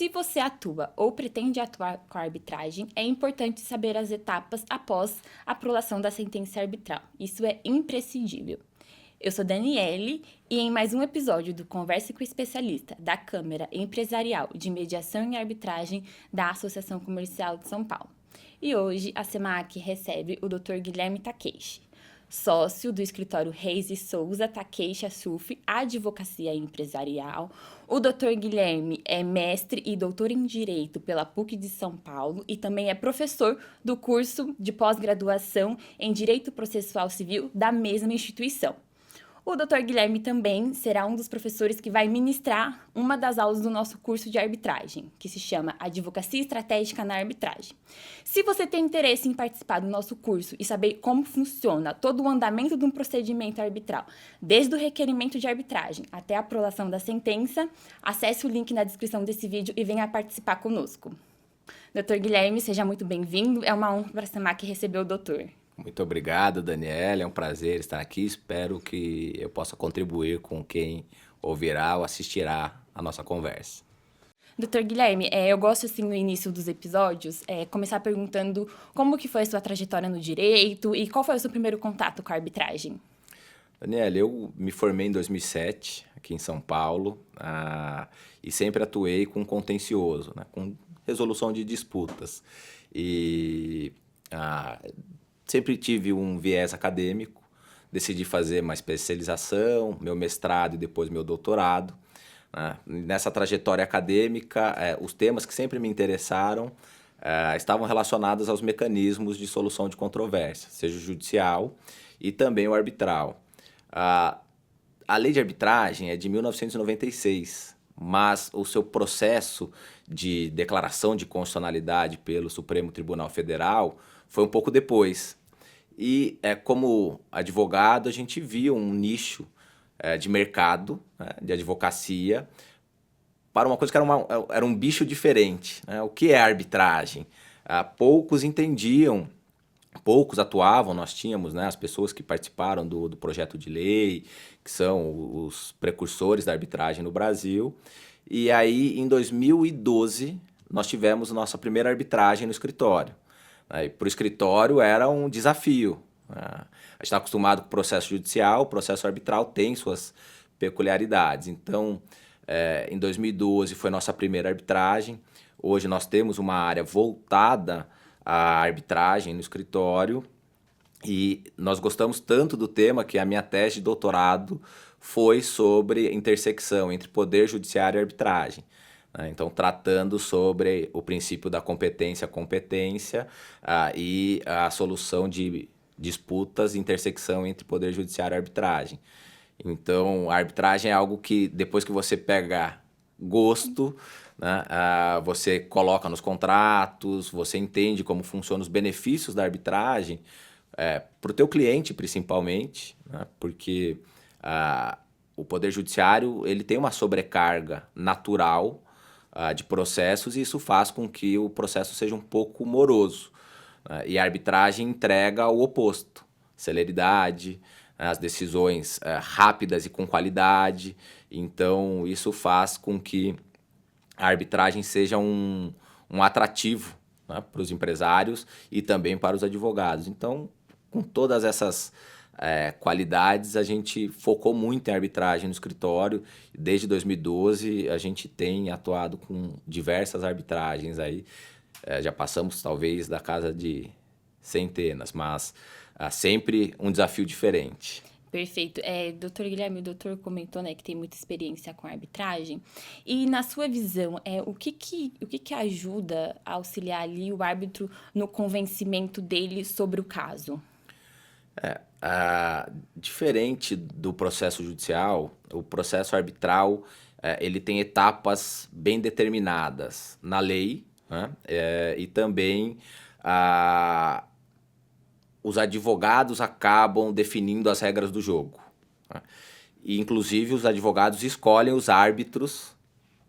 Se você atua ou pretende atuar com a arbitragem, é importante saber as etapas após a prolação da sentença arbitral. Isso é imprescindível. Eu sou Daniele e em mais um episódio do Converse com o Especialista da Câmara Empresarial de Mediação e Arbitragem da Associação Comercial de São Paulo. E hoje a SEMAC recebe o Dr. Guilherme Takeishi, sócio do escritório Reis e Souza Takeishi Assuf Advocacia Empresarial. O Dr. Guilherme é mestre e doutor em Direito pela PUC de São Paulo e também é professor do curso de pós-graduação em Direito Processual Civil da mesma instituição. O Dr. Guilherme também será um dos professores que vai ministrar uma das aulas do nosso curso de arbitragem, que se chama Advocacia Estratégica na Arbitragem. Se você tem interesse em participar do nosso curso e saber como funciona todo o andamento de um procedimento arbitral, desde o requerimento de arbitragem até a prolação da sentença, acesse o link na descrição desse vídeo e venha participar conosco. Dr. Guilherme, seja muito bem-vindo. É uma honra para a SEMAC receber o doutor. Muito obrigado, Daniela. É um prazer estar aqui. Espero que eu possa contribuir com quem ouvirá ou assistirá a nossa conversa. Dr. Guilherme, eu gosto, assim, no início dos episódios, começar perguntando como que foi a sua trajetória no direito e qual foi o seu primeiro contato com a arbitragem? Daniela, eu me formei em 2007, aqui em São Paulo, e sempre atuei com contencioso, né, com resolução de disputas. E sempre tive um viés acadêmico, decidi fazer uma especialização, meu mestrado e depois meu doutorado. Nessa trajetória acadêmica, os temas que sempre me interessaram estavam relacionados aos mecanismos de solução de controvérsia, seja o judicial e também o arbitral. A lei de arbitragem é de 1996, mas o seu processo de declaração de constitucionalidade pelo Supremo Tribunal Federal foi um pouco depois. E como advogado, a gente via um nicho de mercado, né, de advocacia, para uma coisa que era um bicho diferente, né? O que é arbitragem? Poucos entendiam, poucos atuavam. Nós tínhamos, né, as pessoas que participaram do projeto de lei, que são os precursores da arbitragem no Brasil. E aí, em 2012, nós tivemos nossa primeira arbitragem no escritório. Para o escritório era um desafio. A gente está acostumado com o processo judicial, o processo arbitral tem suas peculiaridades. Então, em 2012 foi nossa primeira arbitragem. Hoje nós temos uma área voltada à arbitragem no escritório e nós gostamos tanto do tema que a minha tese de doutorado foi sobre intersecção entre poder judiciário e arbitragem. Então, tratando sobre o princípio da competência e a solução de disputas, intersecção entre poder judiciário e arbitragem. Então, a arbitragem é algo que, depois que você pega gosto, né, você coloca nos contratos, você entende como funcionam os benefícios da arbitragem, para o teu cliente, principalmente, né, porque o poder judiciário ele tem uma sobrecarga natural de processos e isso faz com que o processo seja um pouco moroso. E a arbitragem entrega o oposto, celeridade, as decisões rápidas e com qualidade. Então, isso faz com que a arbitragem seja um atrativo, né, para os empresários e também para os advogados. Então, com todas essas qualidades, a gente focou muito em arbitragem no escritório. Desde 2012, a gente tem atuado com diversas arbitragens aí. Já passamos, talvez, da casa de centenas, mas sempre um desafio diferente. Perfeito. Doutor Guilherme, o doutor comentou, né, que tem muita experiência com arbitragem. E, na sua visão, o que ajuda a auxiliar ali o árbitro no convencimento dele sobre o caso? Diferente do processo judicial, o processo arbitral ele tem etapas bem determinadas na lei, né? E também os advogados acabam definindo as regras do jogo, né? E, inclusive, os advogados escolhem os árbitros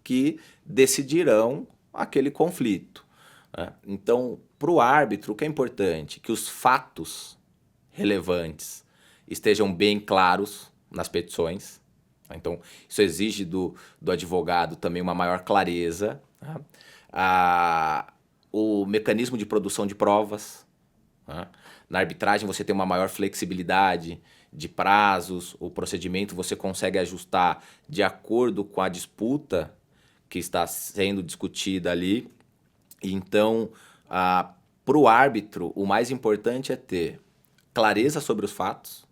que decidirão aquele conflito, né? Então, para o árbitro, o que é importante? Que os fatos relevantes estejam bem claros nas petições. Então, isso exige do advogado também uma maior clareza Tá? O mecanismo de produção de provas. Tá? Na arbitragem você tem uma maior flexibilidade de prazos, o procedimento você consegue ajustar de acordo com a disputa que está sendo discutida ali. Então, para o árbitro, o mais importante é ter clareza sobre os fatos,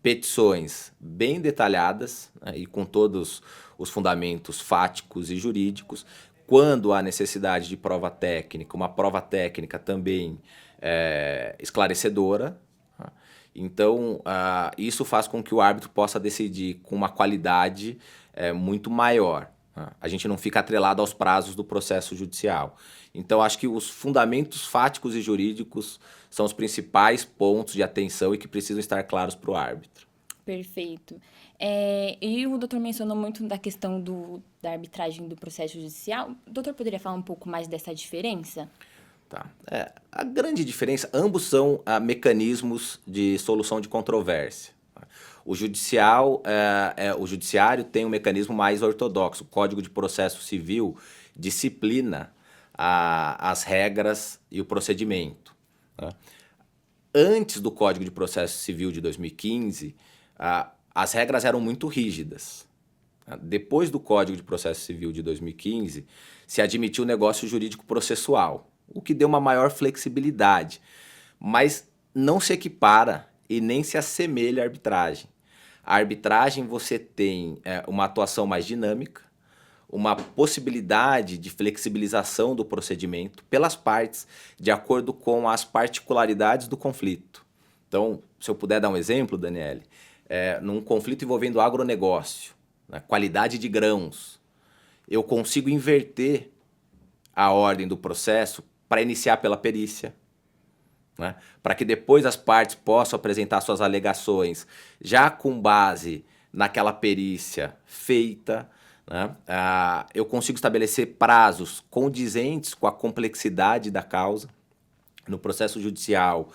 petições bem detalhadas, né, e com todos os fundamentos fáticos e jurídicos. Quando há necessidade de prova técnica, uma prova técnica também esclarecedora. Tá? Então, isso faz com que o árbitro possa decidir com uma qualidade muito maior. Tá? A gente não fica atrelado aos prazos do processo judicial. Então, acho que os fundamentos fáticos e jurídicos são os principais pontos de atenção e que precisam estar claros para o árbitro. Perfeito. E o doutor mencionou muito da questão da arbitragem do processo judicial. O doutor poderia falar um pouco mais dessa diferença? Tá. A grande diferença, ambos são mecanismos de solução de controvérsia. O judiciário tem um mecanismo mais ortodoxo. O Código de Processo Civil disciplina as regras e o procedimento. Tá? Antes do Código de Processo Civil de 2015, as regras eram muito rígidas. Depois do Código de Processo Civil de 2015, se admitiu o negócio jurídico processual, o que deu uma maior flexibilidade, mas não se equipara e nem se assemelha à arbitragem. A arbitragem você tem uma atuação mais dinâmica, uma possibilidade de flexibilização do procedimento pelas partes, de acordo com as particularidades do conflito. Então, se eu puder dar um exemplo, Daniele, num conflito envolvendo agronegócio, né, qualidade de grãos, eu consigo inverter a ordem do processo para iniciar pela perícia, né, para que depois as partes possam apresentar suas alegações já com base naquela perícia feita. Né? Eu consigo estabelecer prazos condizentes com a complexidade da causa. No processo judicial,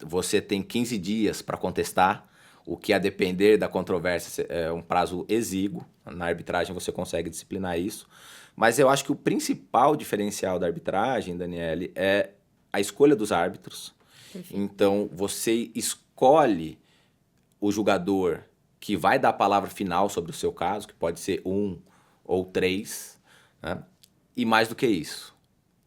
você tem 15 dias para contestar, o que a depender da controvérsia é um prazo exíguo. Na arbitragem você consegue disciplinar isso. Mas eu acho que o principal diferencial da arbitragem, Daniele, é a escolha dos árbitros. Perfeito. Então, você escolhe o julgador que vai dar a palavra final sobre o seu caso, que pode ser 1 ou 3, né? E mais do que isso,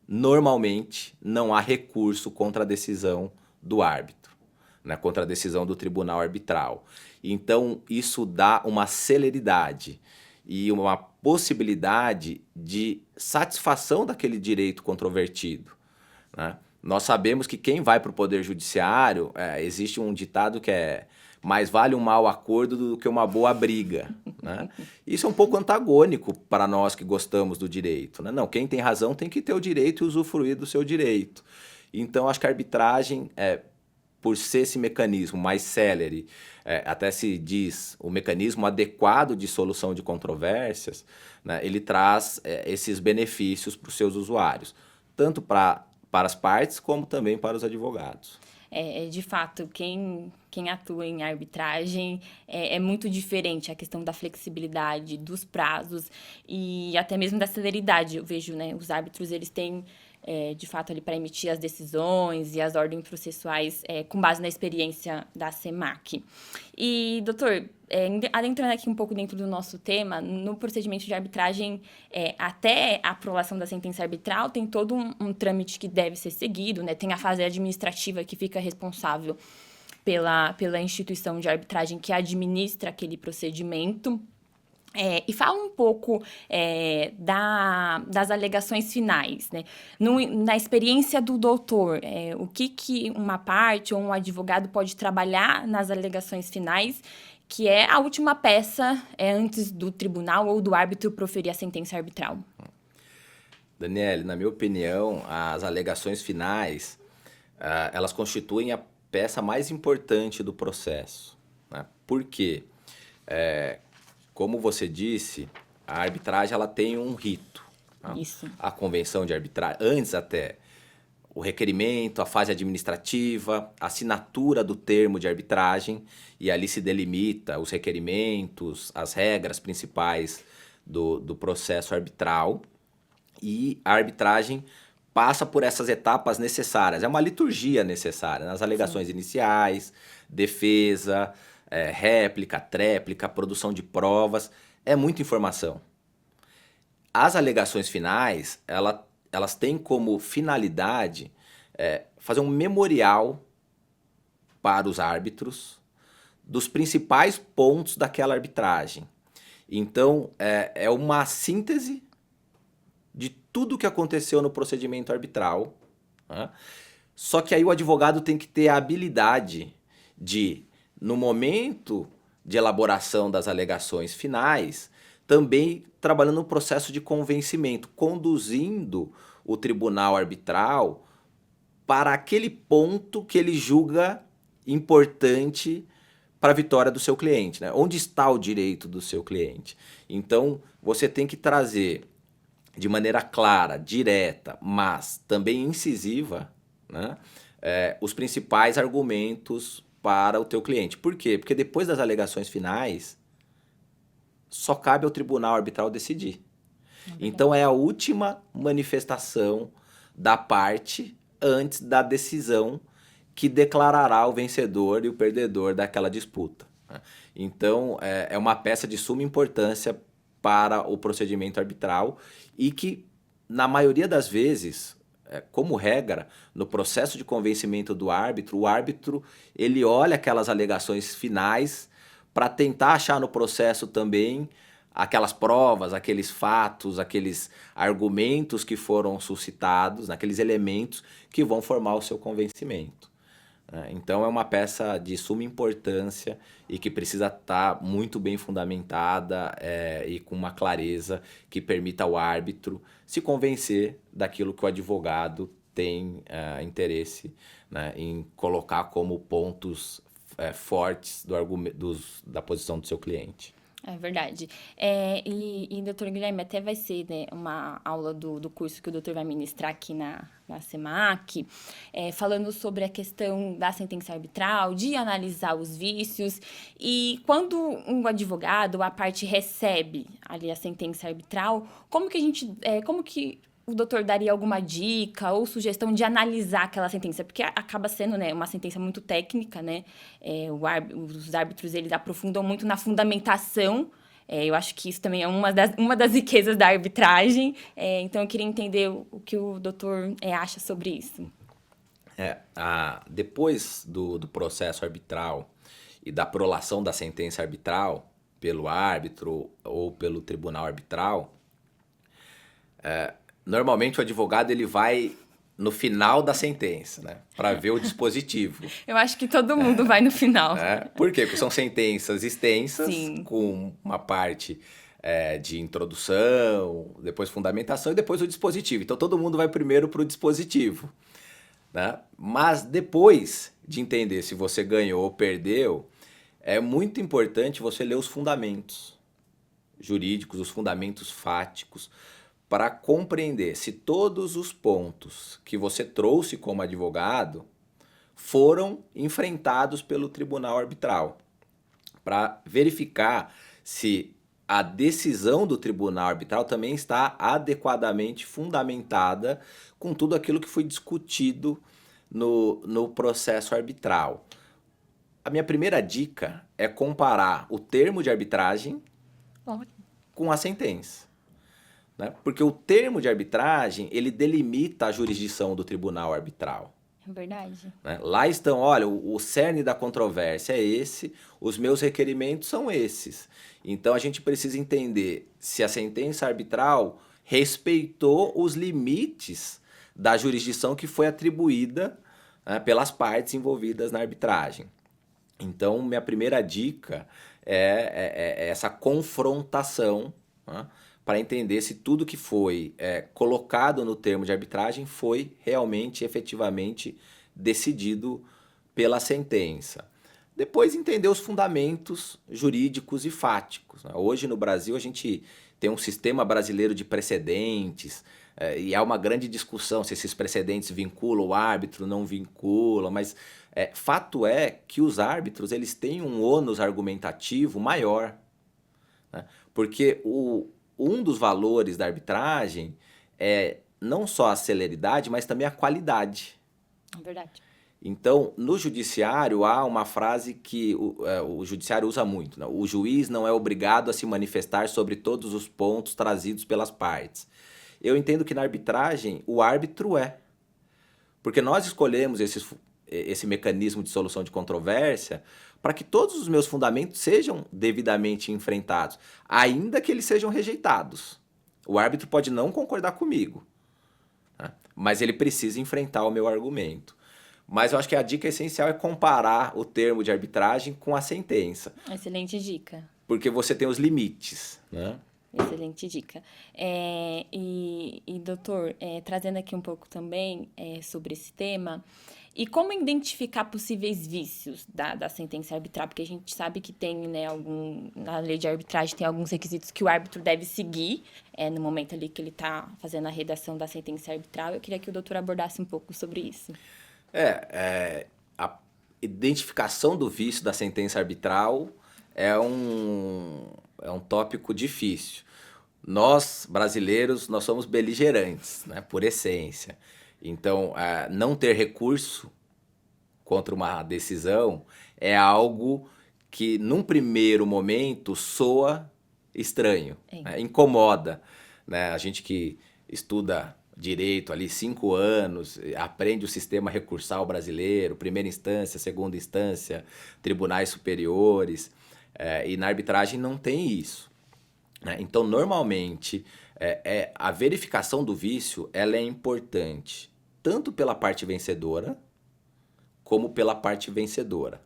normalmente não há recurso contra a decisão do árbitro, né? Contra a decisão do tribunal arbitral. Então, isso dá uma celeridade e uma possibilidade de satisfação daquele direito controvertido, né? Nós sabemos que quem vai para o Poder Judiciário, existe um ditado que é: mais vale um mau acordo do que uma boa briga. Né? Isso é um pouco antagônico para nós que gostamos do direito. Né? Não, quem tem razão tem que ter o direito e usufruir do seu direito. Então, acho que a arbitragem, por ser esse mecanismo mais célere, até se diz o mecanismo adequado de solução de controvérsias, né? Ele traz esses benefícios para os seus usuários, tanto para as partes como também para os advogados. De fato, quem atua em arbitragem é muito diferente a questão da flexibilidade, dos prazos e até mesmo da celeridade. Eu vejo, né, os árbitros, eles têm, de fato, ali para emitir as decisões e as ordens processuais com base na experiência da CEMAC. E, doutor, adentrando aqui um pouco dentro do nosso tema, no procedimento de arbitragem, até a aprovação da sentença arbitral, tem todo um trâmite que deve ser seguido, né? Tem a fase administrativa que fica responsável pela instituição de arbitragem que administra aquele procedimento. E fala um pouco das alegações finais, né? Na experiência do doutor, o que uma parte ou um advogado pode trabalhar nas alegações finais, que é a última peça antes do tribunal ou do árbitro proferir a sentença arbitral? Daniele, na minha opinião, as alegações finais, elas constituem a peça mais importante do processo. Né? Por quê? Como você disse, a arbitragem ela tem um rito. Tá? Isso. A convenção de arbitragem, antes até, o requerimento, a fase administrativa, a assinatura do termo de arbitragem, e ali se delimita os requerimentos, as regras principais do processo arbitral, e a arbitragem passa por essas etapas necessárias. É uma liturgia necessária, nas alegações iniciais, defesa, réplica, tréplica, produção de provas. É muita informação. As alegações finais, elas têm como finalidade fazer um memorial para os árbitros dos principais pontos daquela arbitragem. Então, é uma síntese de tudo o que aconteceu no procedimento arbitral, né? Só que aí o advogado tem que ter a habilidade de, no momento de elaboração das alegações finais, também trabalhando no processo de convencimento, conduzindo o tribunal arbitral para aquele ponto que ele julga importante para a vitória do seu cliente, né? Onde está o direito do seu cliente? Então, você tem que trazer de maneira clara, direta, mas também incisiva, né? Os principais argumentos para o teu cliente. Por quê? Porque depois das alegações finais, só cabe ao tribunal arbitral decidir. Então é a última manifestação da parte antes da decisão que declarará o vencedor e o perdedor daquela disputa, né? Então é uma peça de suma importância para o procedimento arbitral e que, na maioria das vezes, como regra, no processo de convencimento do árbitro, o árbitro ele olha aquelas alegações finais para tentar achar no processo também aquelas provas, aqueles fatos, aqueles argumentos que foram suscitados, aqueles elementos que vão formar o seu convencimento. Então é uma peça de suma importância e que precisa estar muito bem fundamentada e com uma clareza que permita ao árbitro se convencer daquilo que o advogado tem interesse, né, em colocar como pontos fortes da posição do seu cliente. É verdade. Doutor Guilherme, até vai ser, né, uma aula do curso que o doutor vai ministrar aqui na SEMAC, falando sobre a questão da sentença arbitral, de analisar os vícios. E quando um advogado, a parte recebe ali a sentença arbitral, como que o doutor daria alguma dica ou sugestão de analisar aquela sentença? Porque acaba sendo, né, uma sentença muito técnica, né? Os árbitros, eles aprofundam muito na fundamentação. Eu acho que isso também é uma das riquezas da arbitragem. Então, eu queria entender o que o doutor acha sobre isso. Depois do processo arbitral e da prolação da sentença arbitral pelo árbitro ou pelo tribunal arbitral, normalmente o advogado ele vai no final da sentença, né, para ver o dispositivo. Eu acho que todo mundo vai no final. Por quê? Porque são sentenças extensas, Sim, com uma parte de introdução, depois fundamentação e depois o dispositivo. Então todo mundo vai primeiro para o dispositivo, né? Mas depois de entender se você ganhou ou perdeu, é muito importante você ler os fundamentos jurídicos, os fundamentos fáticos, para compreender se todos os pontos que você trouxe como advogado foram enfrentados pelo tribunal arbitral, para verificar se a decisão do tribunal arbitral também está adequadamente fundamentada com tudo aquilo que foi discutido no processo arbitral. A minha primeira dica é comparar o termo de arbitragem com a sentença, né? Porque o termo de arbitragem, ele delimita a jurisdição do tribunal arbitral. é verdade. Né? Lá estão, olha, o cerne da controvérsia é esse, os meus requerimentos são esses. Então a gente precisa entender se a sentença arbitral respeitou os limites da jurisdição que foi atribuída, né, pelas partes envolvidas na arbitragem. Então, minha primeira dica é essa confrontação, né, para entender se tudo que foi colocado no termo de arbitragem foi realmente, efetivamente decidido pela sentença. Depois entender os fundamentos jurídicos e fáticos, né? Hoje no Brasil a gente tem um sistema brasileiro de precedentes, e há uma grande discussão se esses precedentes vinculam o árbitro, não vinculam, mas fato é que os árbitros eles têm um ônus argumentativo maior, né? Porque um dos valores da arbitragem é não só a celeridade, mas também a qualidade. É verdade. Então, no judiciário, há uma frase que o judiciário usa muito, né? O juiz não é obrigado a se manifestar sobre todos os pontos trazidos pelas partes. Eu entendo que na arbitragem, o árbitro é. Porque nós escolhemos esse mecanismo de solução de controvérsia para que todos os meus fundamentos sejam devidamente enfrentados, ainda que eles sejam rejeitados. O árbitro pode não concordar comigo, né? Mas ele precisa enfrentar o meu argumento. Mas eu acho que a dica essencial é comparar o termo de arbitragem com a sentença, Excelente dica. porque você tem os limites, né? Excelente dica. Doutor, trazendo aqui um pouco também sobre esse tema, e como identificar possíveis vícios da sentença arbitral? Porque a gente sabe que tem, né, na lei de arbitragem tem alguns requisitos que o árbitro deve seguir no momento ali que ele está fazendo a redação da sentença arbitral. Eu queria que o doutor abordasse um pouco sobre isso. A identificação do vício da sentença arbitral é um tópico difícil. Nós, brasileiros, nós somos beligerantes, né, por essência. Então, não ter recurso contra uma decisão é algo que, num primeiro momento, soa estranho, né, incomoda, né? A gente que estuda direito ali 5 anos, aprende o sistema recursal brasileiro, primeira instância, segunda instância, tribunais superiores, e na arbitragem não tem isso, né? Então, normalmente, a verificação do vício ela é importante, tanto pela parte vencedora, como pela parte vencedora.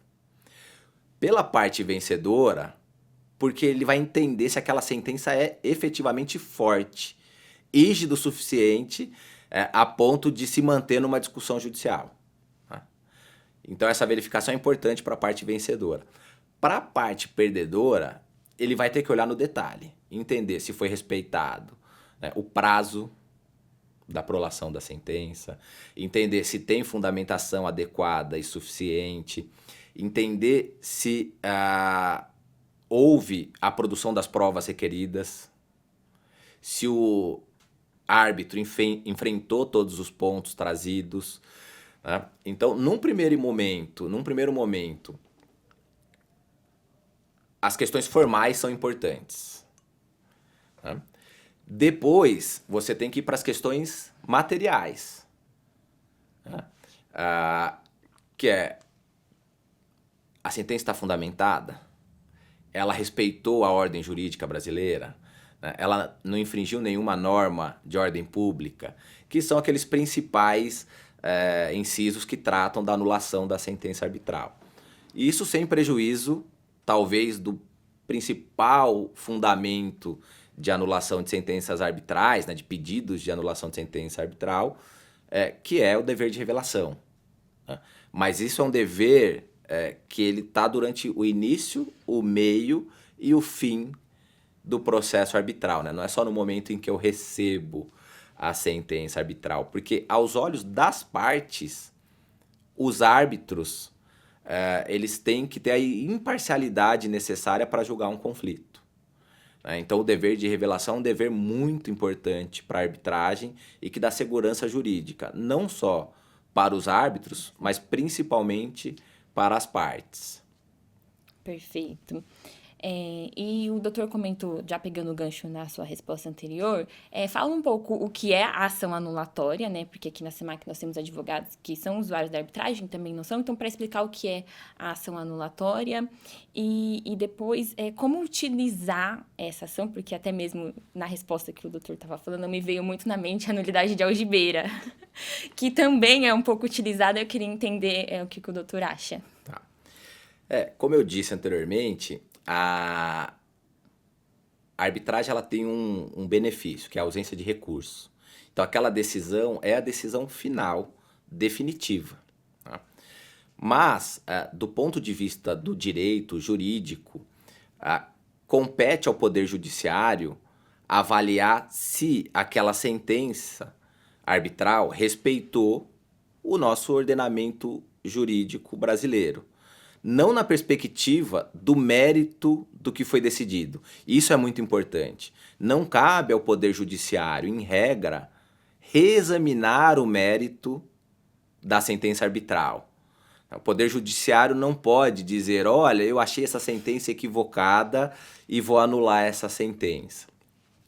Pela parte vencedora, porque ele vai entender se aquela sentença é efetivamente forte, rígido o suficiente a ponto de se manter numa discussão judicial, né? Então, essa verificação é importante para a parte vencedora. Para a parte perdedora, ele vai ter que olhar no detalhe, entender se foi respeitado, né, o prazo da prolação da sentença, entender se tem fundamentação adequada e suficiente, entender se houve a produção das provas requeridas, se o árbitro enfrentou todos os pontos trazidos, né? Então, num primeiro momento, as questões formais são importantes, né? Depois, você tem que ir para as questões materiais, né? Que é, a sentença está fundamentada? Ela respeitou a ordem jurídica brasileira? Ela não infringiu nenhuma norma de ordem pública, que são aqueles principais incisos que tratam da anulação da sentença arbitral. Isso sem prejuízo, talvez, do principal fundamento de anulação de sentenças arbitrais, né, de pedidos de anulação de sentença arbitral, que é o dever de revelação, né? Mas isso é um dever que ele está durante o início, o meio e o fim do processo arbitral, né? Não é só no momento em que eu recebo a sentença arbitral, porque aos olhos das partes, os árbitros eles têm que ter a imparcialidade necessária para julgar um conflito, né? Então, o dever de revelação é um dever muito importante para a arbitragem e que dá segurança jurídica, não só para os árbitros, mas principalmente para as partes. Perfeito. E o doutor comentou, já pegando o gancho na sua resposta anterior, fala um pouco o que é a ação anulatória, né? Porque aqui na SEMAC nós temos advogados que são usuários da arbitragem, também não são. Então, para explicar o que é a ação anulatória e depois como utilizar essa ação, porque até mesmo na resposta que o doutor estava falando, me veio muito na mente a nulidade de algibeira, que também é um pouco utilizada. Eu queria entender o que o doutor acha. Tá. Como eu disse anteriormente, a arbitragem ela tem um benefício, que é a ausência de recurso. Então, aquela decisão é a decisão final, definitiva, tá? Mas, do ponto de vista do direito jurídico, compete ao Poder Judiciário avaliar se aquela sentença arbitral respeitou o nosso ordenamento jurídico brasileiro. não na perspectiva do mérito do que foi decidido. Isso é muito importante. Não cabe ao Poder Judiciário, em regra, reexaminar o mérito da sentença arbitral. O Poder Judiciário não pode dizer, olha, eu achei essa sentença equivocada e vou anular essa sentença.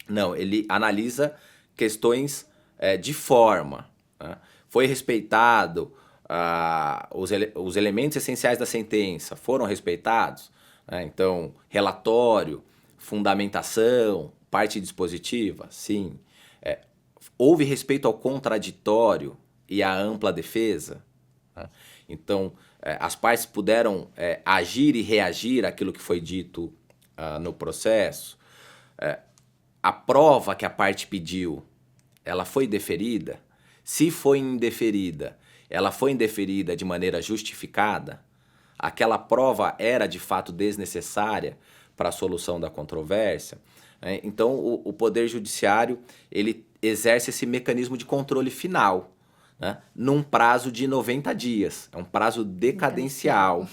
Não, ele analisa questões de forma. Né? Foi respeitado os elementos essenciais da sentença, foram respeitados? Né? Então, relatório, fundamentação, parte dispositiva, sim. Houve respeito ao contraditório e à ampla defesa? Né? Então, as partes puderam agir e reagir àquilo que foi dito no processo. A prova que a parte pediu, ela foi deferida? Se foi indeferida, ela foi indeferida de maneira justificada? Aquela prova era de fato desnecessária para a solução da controvérsia? Então, o Poder Judiciário ele exerce esse mecanismo de controle final, né, num prazo de 90 dias. É um prazo decadencial.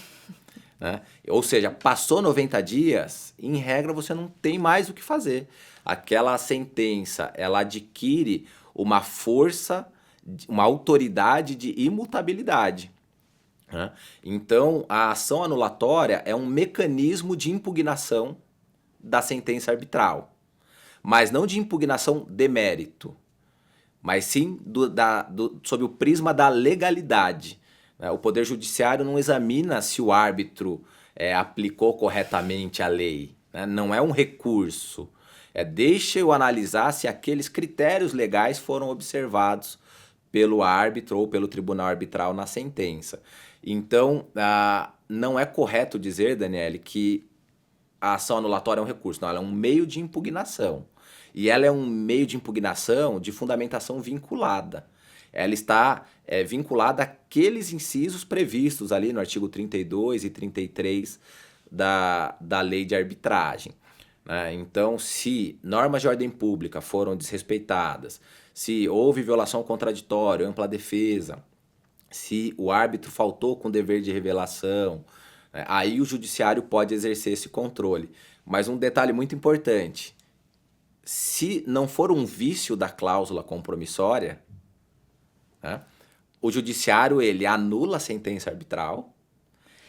Né? Ou seja, passou 90 dias, em regra você não tem mais o que fazer. Aquela sentença, ela adquire uma força, uma autoridade de imutabilidade. Né? Então, a ação anulatória é um mecanismo de impugnação da sentença arbitral, mas não de impugnação de mérito, mas sim sob o prisma da legalidade. O Poder Judiciário não examina se o árbitro aplicou corretamente a lei. Né? Não é um recurso. Deixa eu analisar se aqueles critérios legais foram observados pelo árbitro ou pelo tribunal arbitral na sentença. Então, não é correto dizer, Daniele, que a ação anulatória é um recurso. Não, ela é um meio de impugnação. E ela é um meio de impugnação de fundamentação vinculada. Ela está vinculada àqueles incisos previstos ali no artigo 32 e 33 da lei de arbitragem. Né? Então, se normas de ordem pública foram desrespeitadas, se houve violação contraditória, ampla defesa, se o árbitro faltou com o dever de revelação, aí o judiciário pode exercer esse controle. Mas um detalhe muito importante, se não for um vício da cláusula compromissória, né, o judiciário ele anula a sentença arbitral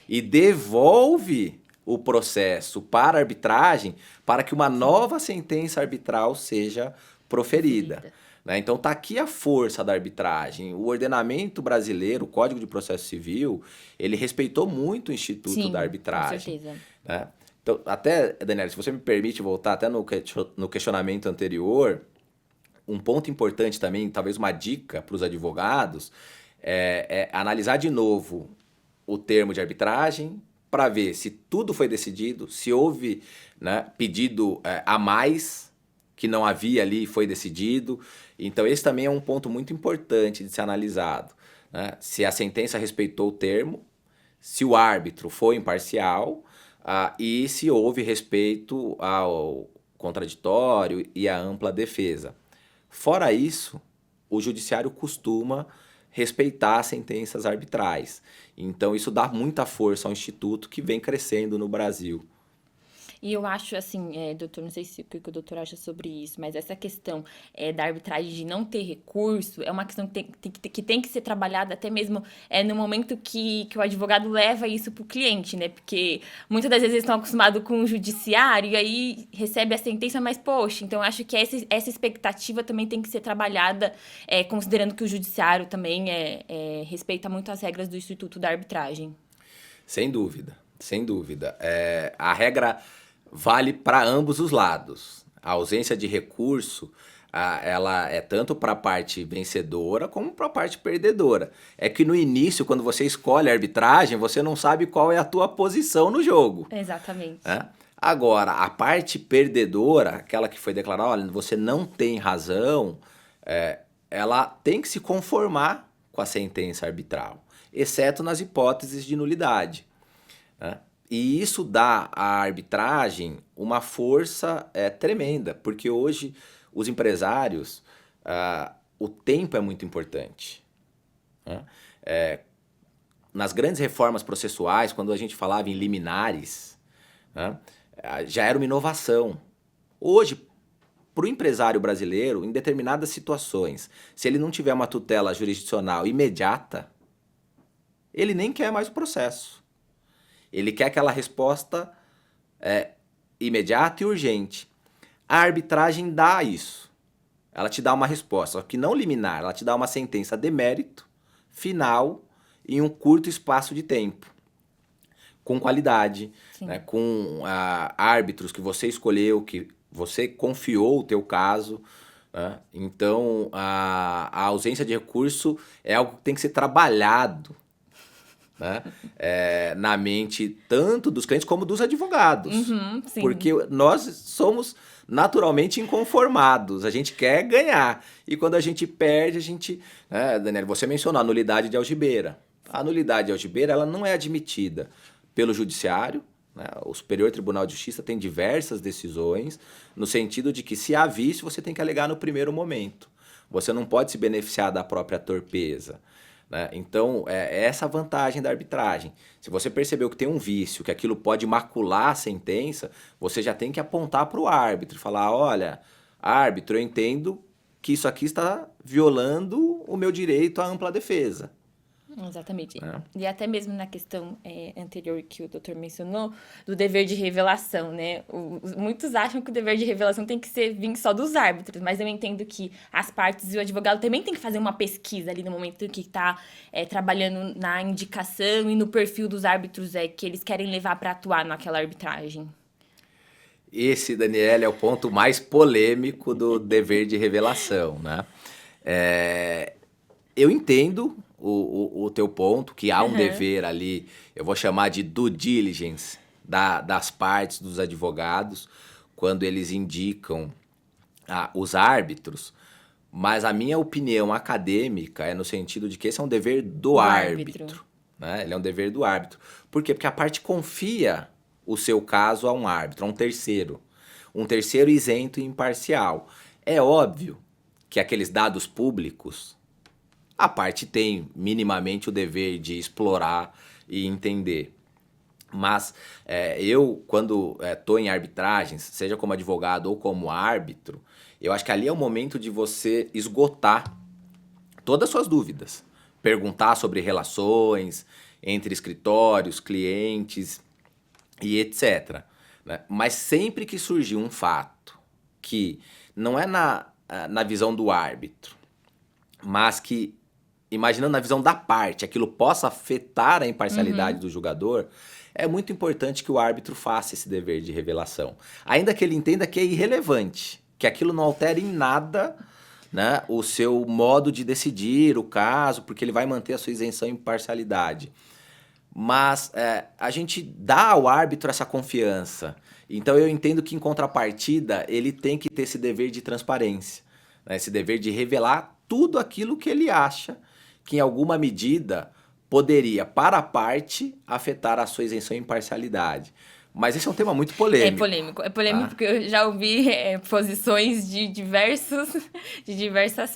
e devolve o processo para a arbitragem para que uma nova sentença arbitral seja proferida. Né? Então está aqui a força da arbitragem. O ordenamento brasileiro, o Código de Processo Civil, ele respeitou muito o Instituto da Arbitragem. Com certeza. Né? Então, até, Daniela, se você me permite voltar até no questionamento anterior, um ponto importante também, talvez uma dica para os advogados, é analisar de novo o termo de arbitragem para ver se tudo foi decidido, se houve, né, pedido a mais que não havia ali e foi decidido. Então esse também é um ponto muito importante de ser analisado. Né? Se a sentença respeitou o termo, se o árbitro foi imparcial e se houve respeito ao contraditório e à ampla defesa. Fora isso, o judiciário costuma respeitar sentenças arbitrais. Então isso dá muita força ao instituto que vem crescendo no Brasil. E eu acho, assim, doutor, não sei o que o doutor acha sobre isso, mas essa questão da arbitragem de não ter recurso é uma questão que tem que ser trabalhada até mesmo no momento que o advogado leva isso para o cliente, né? Porque muitas das vezes eles estão acostumados com o judiciário e aí recebe a sentença, mas, poxa, então eu acho que essa expectativa também tem que ser trabalhada, considerando que o judiciário também respeita muito as regras do Instituto da Arbitragem. Sem dúvida, sem dúvida. A regra vale para ambos os lados. A ausência de recurso, ela é tanto para a parte vencedora como para a parte perdedora. É que no início, quando você escolhe a arbitragem, você não sabe qual é a tua posição no jogo. Exatamente. Agora, a parte perdedora, aquela que foi declarada, olha, você não tem razão, ela tem que se conformar com a sentença arbitral, exceto nas hipóteses de nulidade. E isso dá à arbitragem uma força tremenda, porque hoje os empresários, o tempo é muito importante. nas grandes reformas processuais, quando a gente falava em liminares, né, já era uma inovação. Hoje, para o empresário brasileiro, em determinadas situações, se ele não tiver uma tutela jurisdicional imediata, ele nem quer mais o processo. Ele quer aquela resposta imediata e urgente. A arbitragem dá isso. Ela te dá uma resposta, só que não liminar, ela te dá uma sentença de mérito, final, em um curto espaço de tempo. Com qualidade, né, com árbitros que você escolheu, que você confiou o teu caso, né? Então, a ausência de recurso é algo que tem que ser trabalhado, né, na mente tanto dos clientes como dos advogados. Sim. Porque nós somos naturalmente inconformados, a gente quer ganhar. E quando a gente perde, a gente... Daniela, você mencionou a nulidade de algibeira. A nulidade de algibeira ela não é admitida pelo judiciário, né? O Superior Tribunal de Justiça tem diversas decisões no sentido de que se há vício, você tem que alegar no primeiro momento. Você não pode se beneficiar da própria torpeza, né? Então, é essa a vantagem da arbitragem. Se você percebeu que tem um vício, que aquilo pode macular a sentença, você já tem que apontar para o árbitro e falar, olha, árbitro, eu entendo que isso aqui está violando o meu direito à ampla defesa. Exatamente. E até mesmo na questão anterior que o doutor mencionou, do dever de revelação, né? Muitos acham que o dever de revelação tem que vir só dos árbitros, mas eu entendo que as partes e o advogado também tem que fazer uma pesquisa ali no momento que está trabalhando na indicação e no perfil dos árbitros que eles querem levar para atuar naquela arbitragem. Esse, Daniela, é o ponto mais polêmico do dever de revelação, né? Eu entendo o teu ponto, que há um dever ali, eu vou chamar de due diligence das partes, dos advogados, quando eles indicam os árbitros, mas a minha opinião acadêmica é no sentido de que esse é um dever do árbitro, né? Ele é um dever do árbitro. Por quê? Porque a parte confia o seu caso a um árbitro, a um terceiro isento e imparcial. É óbvio que aqueles dados públicos, a parte tem minimamente o dever de explorar e entender. Mas eu, quando estou em arbitragens, seja como advogado ou como árbitro, eu acho que ali é o momento de você esgotar todas as suas dúvidas. Perguntar sobre relações entre escritórios, clientes e etc. Né? Mas sempre que surgir um fato que não é na visão do árbitro, mas que, imaginando na visão da parte, aquilo possa afetar a imparcialidade do julgador, é muito importante que o árbitro faça esse dever de revelação. Ainda que ele entenda que é irrelevante, que aquilo não altere em nada, né, o seu modo de decidir o caso, porque ele vai manter a sua isenção e imparcialidade. Mas a gente dá ao árbitro essa confiança. Então eu entendo que, em contrapartida, ele tem que ter esse dever de transparência, né, esse dever de revelar tudo aquilo que ele acha que em alguma medida poderia, para a parte, afetar a sua isenção e imparcialidade. Mas esse é um tema muito polêmico. É polêmico porque eu já ouvi posições de diversas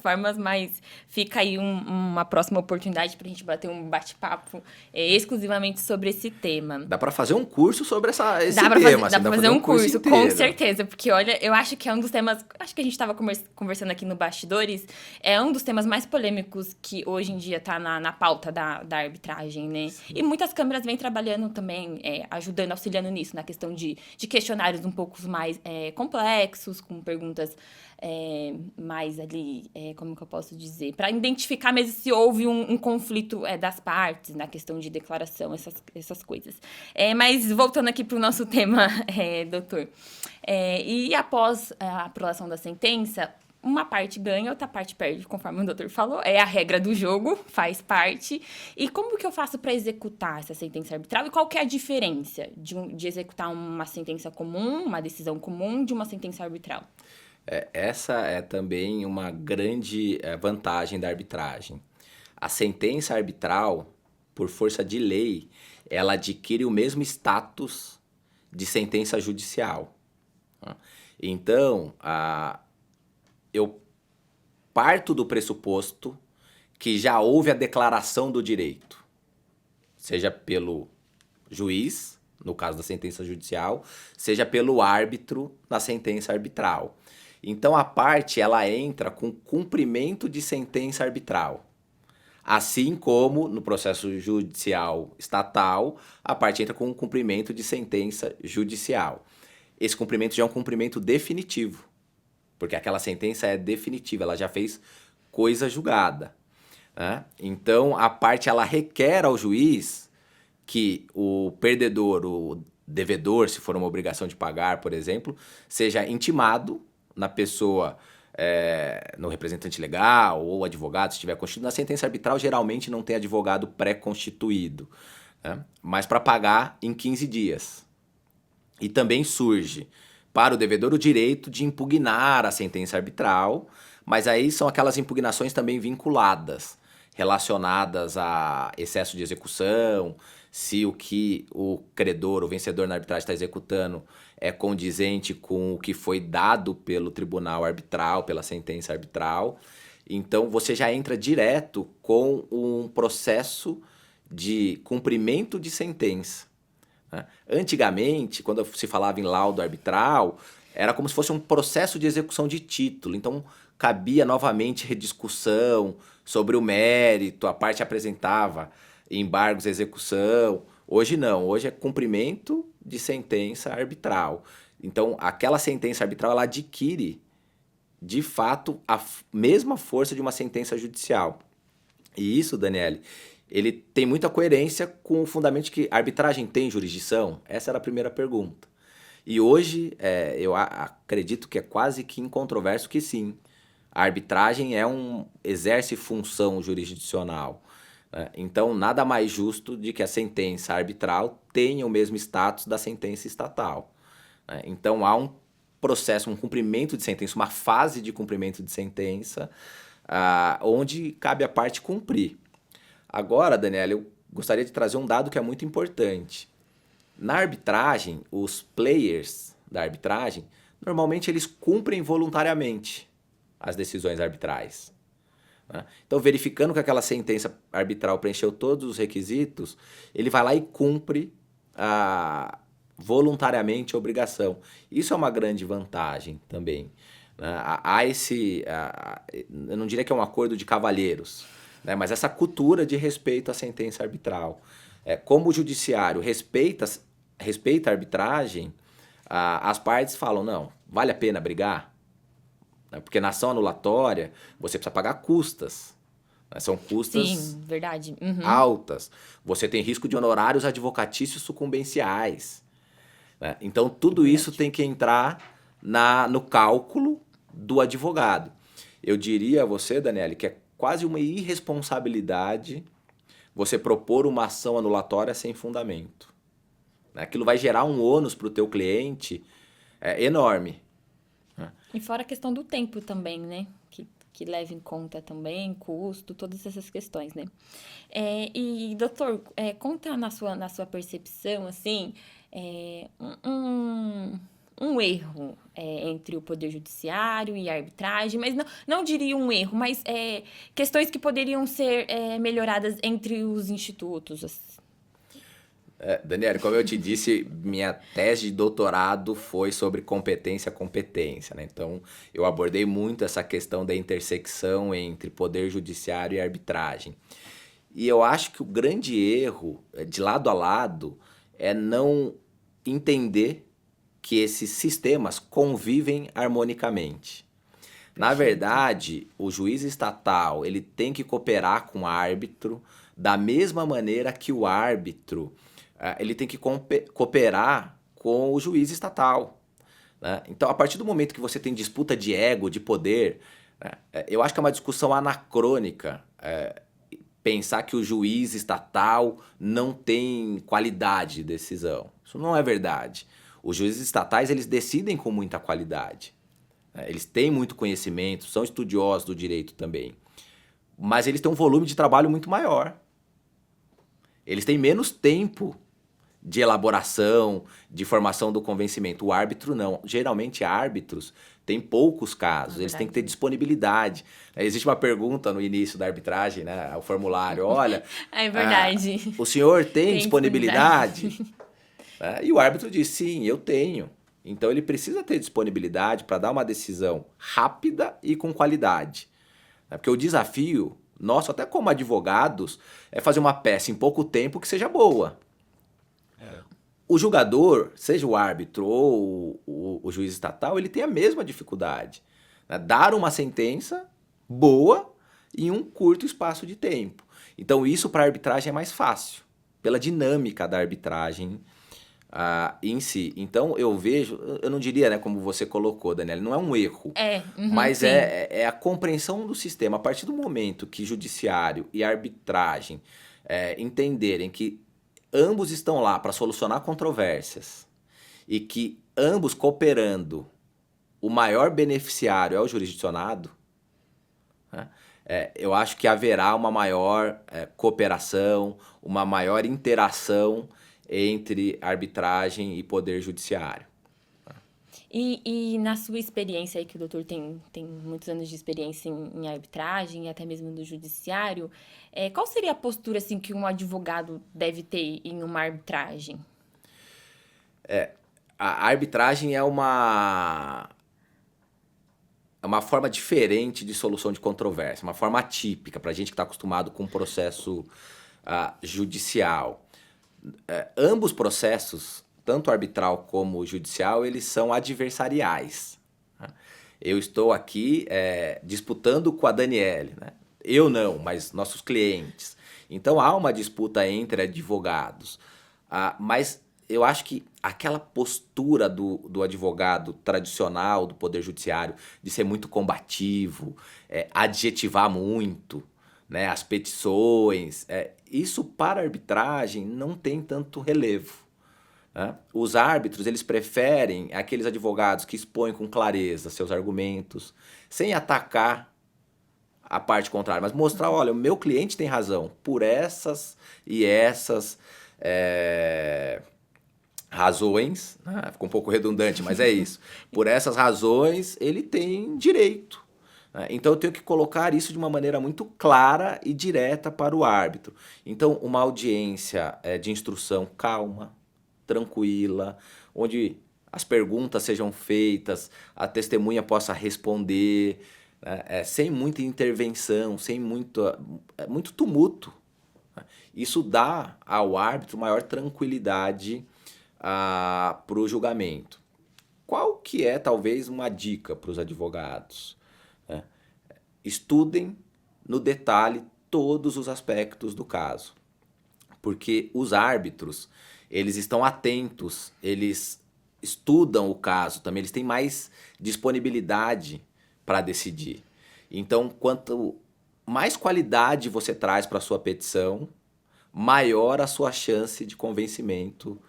formas, mas fica aí uma próxima oportunidade pra gente bater um bate-papo exclusivamente sobre esse tema. Dá pra fazer um curso sobre esse tema. Dá pra fazer um curso com certeza, porque olha, eu acho que é um dos temas, acho que a gente tava conversando aqui no bastidores, é um dos temas mais polêmicos que hoje em dia tá na pauta da arbitragem, né? Sim. E muitas câmeras vêm trabalhando também, ajudando, auxiliando nisso, na questão de questionários um pouco mais complexos, com perguntas mais ali, como que eu posso dizer, para identificar mesmo se houve um conflito das partes, na questão de declaração, essas coisas. Mas voltando aqui para o nosso tema, doutor, e após a aprovação da sentença, uma parte ganha, outra parte perde, conforme o doutor falou. É a regra do jogo, faz parte. E como que eu faço para executar essa sentença arbitral? E qual que é a diferença de executar uma sentença comum, uma decisão comum, de uma sentença arbitral? Essa é também uma grande vantagem da arbitragem. A sentença arbitral, por força de lei, ela adquire o mesmo status de sentença judicial. Então, eu parto do pressuposto que já houve a declaração do direito. seja pelo juiz, no caso da sentença judicial, seja pelo árbitro na sentença arbitral. Então a parte ela entra com cumprimento de sentença arbitral. Assim como no processo judicial estatal, a parte entra com um cumprimento de sentença judicial. Esse cumprimento já é um cumprimento definitivo, porque aquela sentença é definitiva, ela já fez coisa julgada, né? Então a parte ela requer ao juiz que o perdedor, o devedor, se for uma obrigação de pagar, por exemplo, seja intimado na pessoa, no representante legal ou advogado, se estiver constituído. Na sentença arbitral, geralmente não tem advogado pré-constituído, né? Mas para pagar em 15 dias. E também surge para o devedor o direito de impugnar a sentença arbitral, mas aí são aquelas impugnações também vinculadas, relacionadas a excesso de execução, se o que o credor, o vencedor na arbitragem está executando é condizente com o que foi dado pelo tribunal arbitral, pela sentença arbitral. Então você já entra direto com um processo de cumprimento de sentença, né? Antigamente, quando se falava em laudo arbitral, era como se fosse um processo de execução de título. Então cabia novamente rediscussão sobre o mérito, a parte apresentava embargos à execução. Hoje não, hoje é cumprimento de sentença arbitral. Então aquela sentença arbitral ela adquire de fato a mesma força de uma sentença judicial. E isso, Daniele, ele tem muita coerência com o fundamento de que a arbitragem tem jurisdição? Essa era a primeira pergunta. E hoje eu acredito que é quase que incontroverso que sim. A arbitragem exerce função jurisdicional, né? Então, nada mais justo de que a sentença arbitral tenha o mesmo status da sentença estatal, né? Então, há um processo, um cumprimento de sentença, uma fase de cumprimento de sentença, onde cabe a parte cumprir. Agora, Daniela, eu gostaria de trazer um dado que é muito importante. Na arbitragem, os players da arbitragem, normalmente eles cumprem voluntariamente as decisões arbitrais, né? Então, verificando que aquela sentença arbitral preencheu todos os requisitos, ele vai lá e cumpre voluntariamente a obrigação. Isso é uma grande vantagem também, né? Há eu não diria que é um acordo de cavalheiros, né? Mas essa cultura de respeito à sentença arbitral. Como o judiciário respeita a arbitragem, as partes falam, não, vale a pena brigar? Porque na ação anulatória você precisa pagar custas, né? São custas Sim, verdade. Uhum. altas. Você tem risco de honorários advocatícios sucumbenciais, né? Então tudo isso tem que entrar no cálculo do advogado. Eu diria a você, Daniele, que é quase uma irresponsabilidade você propor uma ação anulatória sem fundamento, né? Aquilo vai gerar um ônus para o teu cliente enorme. E fora a questão do tempo também, né? Que leva em conta também, custo, todas essas questões, né? E, doutor, conta na sua percepção, assim, um erro entre o Poder Judiciário e a arbitragem, mas não diria um erro, mas questões que poderiam ser melhoradas entre os institutos. Daniela, como eu te disse, minha tese de doutorado foi sobre competência, né? Então, eu abordei muito essa questão da intersecção entre poder judiciário e arbitragem. E eu acho que o grande erro, de lado a lado, é não entender que esses sistemas convivem harmonicamente. Na verdade, o juiz estatal ele tem que cooperar com o árbitro da mesma maneira que o árbitro ele tem que cooperar com o juiz estatal, né? Então, a partir do momento que você tem disputa de ego, de poder, né, eu acho que é uma discussão anacrônica pensar que o juiz estatal não tem qualidade de decisão. Isso não é verdade. Os juízes estatais eles decidem com muita qualidade, né? Eles têm muito conhecimento, são estudiosos do direito também, mas eles têm um volume de trabalho muito maior. Eles têm menos tempo de elaboração, de formação do convencimento. O árbitro não. Geralmente, árbitros têm poucos casos, eles têm que ter disponibilidade. Existe uma pergunta no início da arbitragem, né? O formulário, olha, É verdade. o senhor tem Tem disponibilidade? E o árbitro diz, sim, eu tenho. Então, ele precisa ter disponibilidade para dar uma decisão rápida e com qualidade. Porque o desafio nosso, até como advogados, é fazer uma peça em pouco tempo que seja boa. O julgador, seja o árbitro ou o juiz estatal, ele tem a mesma dificuldade. Né? Dar uma sentença boa em um curto espaço de tempo. Então, isso para a arbitragem é mais fácil, pela dinâmica da arbitragem em si. Então, eu vejo, eu não diria, né, como você colocou, Daniela, não é um erro, mas sim. é a compreensão do sistema. A partir do momento que judiciário e arbitragem entenderem que ambos estão lá para solucionar controvérsias e que ambos cooperando, o maior beneficiário é o jurisdicionado, né? Eu acho que haverá uma maior cooperação, uma maior interação entre arbitragem e poder judiciário. E na sua experiência aí, que o doutor tem muitos anos de experiência em arbitragem e até mesmo no judiciário, qual seria a postura assim, que um advogado deve ter em uma arbitragem? A arbitragem é uma forma diferente de solução de controvérsia, uma forma atípica para a gente que está acostumado com o processo judicial. Ambos processos, tanto arbitral como judicial, eles são adversariais. Né? Eu estou aqui disputando com a Daniele, né? Eu não, mas nossos clientes. Então há uma disputa entre advogados. Mas eu acho que aquela postura do advogado tradicional, do poder judiciário, de ser muito combativo, adjetivar muito, né, as petições, isso para a arbitragem não tem tanto relevo. Né? Os árbitros, eles preferem aqueles advogados que expõem com clareza seus argumentos, sem atacar a parte contrária, mas mostrar, olha, o meu cliente tem razão por essas e essas razões, né? Ficou um pouco redundante, mas é isso. Por essas razões, ele tem direito. Então eu tenho que colocar isso de uma maneira muito clara e direta para o árbitro. Então, uma audiência de instrução calma, tranquila, onde as perguntas sejam feitas, a testemunha possa responder, né, sem muita intervenção, sem muito tumulto. Isso dá ao árbitro maior tranquilidade para o julgamento. Qual que é, talvez, uma dica para os advogados? Estudem no detalhe todos os aspectos do caso, porque os árbitros, eles estão atentos, eles estudam o caso também, eles têm mais disponibilidade para decidir. Então, quanto mais qualidade você traz para a sua petição, maior a sua chance de convencimento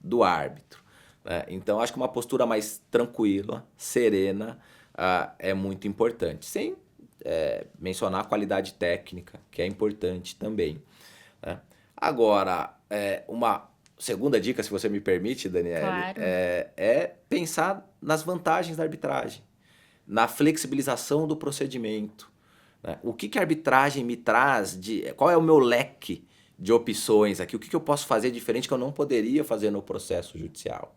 do árbitro. Né? Então, acho que uma postura mais tranquila, serena, é muito importante. Sem mencionar a qualidade técnica, que é importante também. Né? Agora, uma segunda dica, se você me permite, Daniele, Claro. é pensar nas vantagens da arbitragem, na flexibilização do procedimento. Né? O que a arbitragem me traz, qual é o meu leque de opções aqui, o que eu posso fazer diferente que eu não poderia fazer no processo judicial.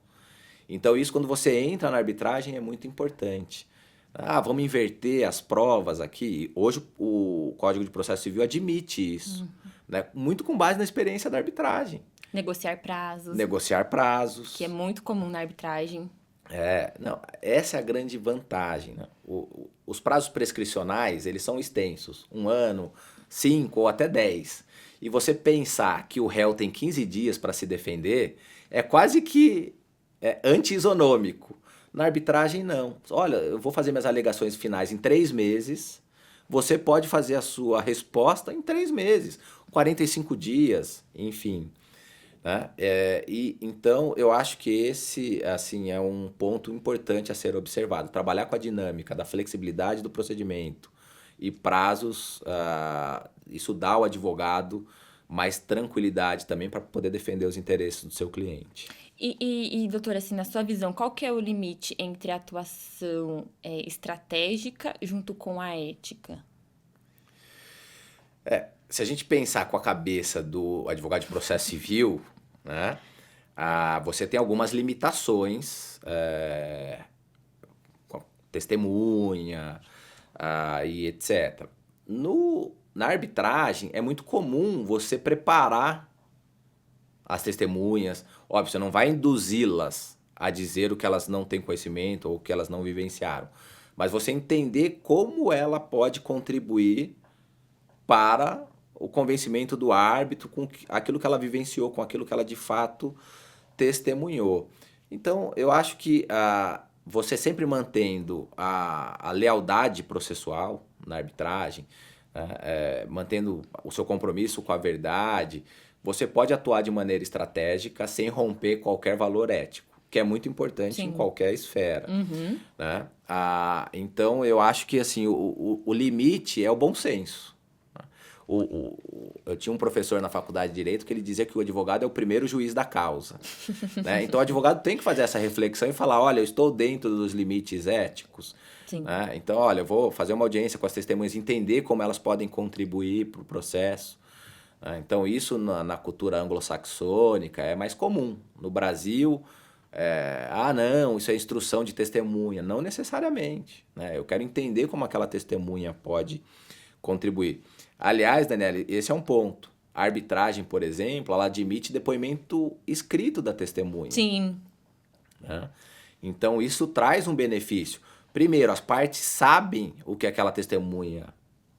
Então isso, quando você entra na arbitragem, é muito importante. Vamos inverter as provas aqui. Hoje o Código de Processo Civil admite isso, né? Muito com base na experiência da arbitragem. Negociar prazos, Negociar prazos. que é muito comum na arbitragem. Não, essa é a grande vantagem. Né? Os prazos prescricionais, eles são extensos. 1 ano, 5 ou até 10. E você pensar que o réu tem 15 dias para se defender, é quase que anti-isonômico. Na arbitragem, não. Olha, eu vou fazer minhas alegações finais em 3 meses, você pode fazer a sua resposta em 3 meses, 45 dias, enfim. Né? Então, eu acho que esse assim, é um ponto importante a ser observado. Trabalhar com a dinâmica da flexibilidade do procedimento e prazos, isso dá ao advogado mais tranquilidade também para poder defender os interesses do seu cliente. Doutora, assim, na sua visão, qual que é o limite entre a atuação estratégica junto com a ética? Se a gente pensar com a cabeça do advogado de processo civil, né, você tem algumas limitações, com a testemunha e etc. Na arbitragem, é muito comum você preparar as testemunhas. Óbvio, você não vai induzi-las a dizer o que elas não têm conhecimento ou o que elas não vivenciaram. Mas você entender como ela pode contribuir para o convencimento do árbitro com aquilo que ela vivenciou, com aquilo que ela de fato testemunhou. Então, eu acho que você sempre mantendo a lealdade processual na arbitragem, né, mantendo o seu compromisso com a verdade, você pode atuar de maneira estratégica sem romper qualquer valor ético, que é muito importante Sim. em qualquer esfera. Né? Então, eu acho que assim, o limite é o bom senso. Eu tinha um professor na faculdade de Direito que ele dizia que o advogado é o primeiro juiz da causa. Né? Então, o advogado tem que fazer essa reflexão e falar, olha, eu estou dentro dos limites éticos. Sim. Né? Então, olha, eu vou fazer uma audiência com as testemunhas, entender como elas podem contribuir para o processo. Então, isso na cultura anglo-saxônica é mais comum. No Brasil, não, isso é instrução de testemunha. Não necessariamente. Né? Eu quero entender como aquela testemunha pode contribuir. Aliás, Daniele, esse é um ponto. A arbitragem, por exemplo, ela admite depoimento escrito da testemunha. Sim. Né? Então, isso traz um benefício. Primeiro, as partes sabem o que aquela testemunha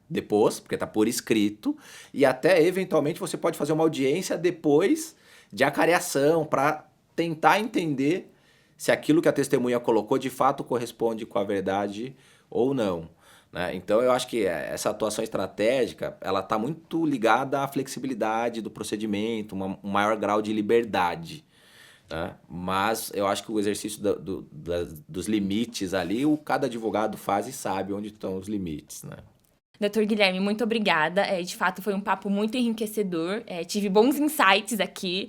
depois, porque está por escrito, e até, eventualmente, você pode fazer uma audiência depois de acareação para tentar entender se aquilo que a testemunha colocou de fato corresponde com a verdade ou não. Né? Então, eu acho que essa atuação estratégica, ela está muito ligada à flexibilidade do procedimento, um maior grau de liberdade. Né? Mas eu acho que o exercício dos limites ali, cada advogado faz e sabe onde estão os limites. Né? Doutor Guilherme, muito obrigada. De fato, foi um papo muito enriquecedor. Tive bons insights aqui.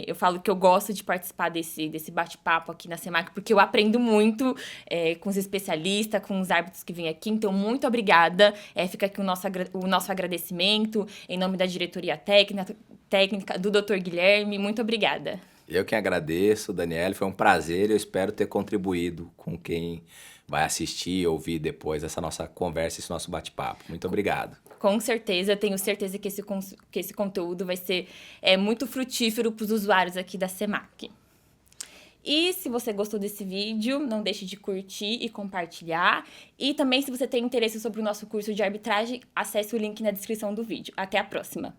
Eu falo que eu gosto de participar desse bate-papo aqui na SEMAC, porque eu aprendo muito com os especialistas, com os árbitros que vêm aqui. Então, muito obrigada. Fica aqui o nosso agradecimento em nome da diretoria técnica do doutor Guilherme. Muito obrigada. Eu que agradeço, Daniele. Foi um prazer. Eu espero ter contribuído com quem vai assistir e ouvir depois essa nossa conversa, esse nosso bate-papo. Muito obrigado. Com certeza, tenho certeza que esse conteúdo vai ser muito frutífero para os usuários aqui da SEMAC. E se você gostou desse vídeo, não deixe de curtir e compartilhar. E também, se você tem interesse sobre o nosso curso de arbitragem, acesse o link na descrição do vídeo. Até a próxima!